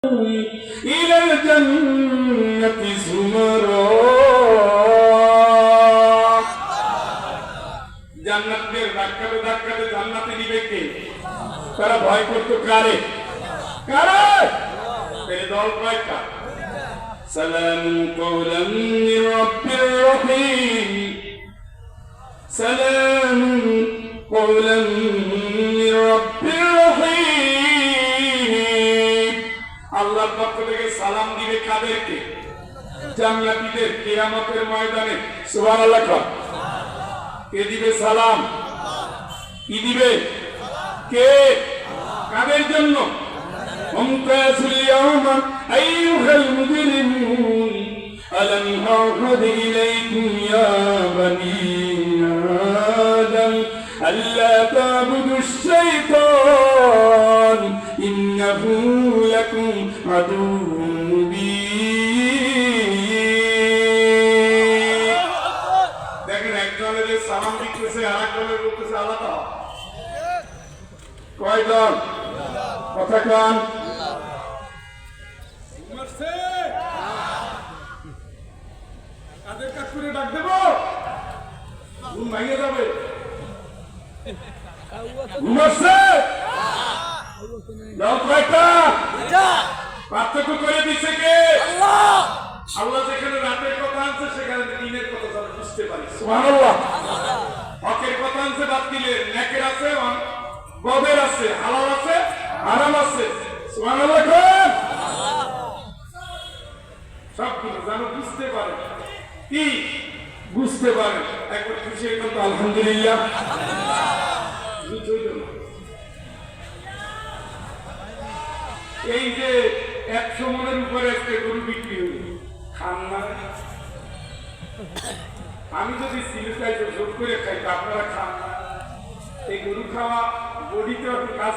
إلى الجنة زمرا জান্নাতের ধাক্কাতে ধাক্কাতে জান্নাতে নিবে কে? তারা ভয় করতো কারে? কারে? এই দল কয়টা? সালামুন কওলাম মির রাব্বির রহিম, সালামুন কওলাম মির রাব্বির রহিম। আল্লাহর পক্ষ থেকে সালাম দিবে কাদেরকে? জান্নাতীদের কিয়ামতের ময়দানে। সুবহানাল্লাহ। কে দিবে সালাম? কি দিবে? কে? কাদের জন্য? মুমতাজুল ইয়াওমা আইয়ুহাল মুজরিমুন আলাম আ'হাদ ইলাইকুম ইয়া বানি আদম আল্লা তা'বুদুশ শাইতান ইন্নাহু লাকুম আদুউম মুবিন। দেখেন, একজনের সালাম দিতেছে আর একজনের বলতেছে আলাদা। কয়জন? কথা কান কাদের কাজ করে ডাক দেব? ঘুম ভাঙিয়ে যাবে। পার্থক্য করে দিচ্ছে কে? আল্লাহ যেখানে রাতের কথা আনছে সেখানে দিনের কথা যারা বুঝতে পারি। সুবহানাল্লাহ। হকের কথা আনছে, বাদ দিলে নেকের আছে, বদের আছে, হালাল আছে, হারাম আছে। সুবহানাল্লাহ। সবগুলো যেন বুঝতে পারে। কি বুঝতে পারে? একবার খুশি এখন তো আলহামদুলিল্লাহ। এই যে 100 মনের উপরে একটা গরু বিক্রি হল, খান না? আমি যদি সিলেটাই জোর করে খাই, আপনারা খান না? এই গরু খাওয়া বডিতে কাজ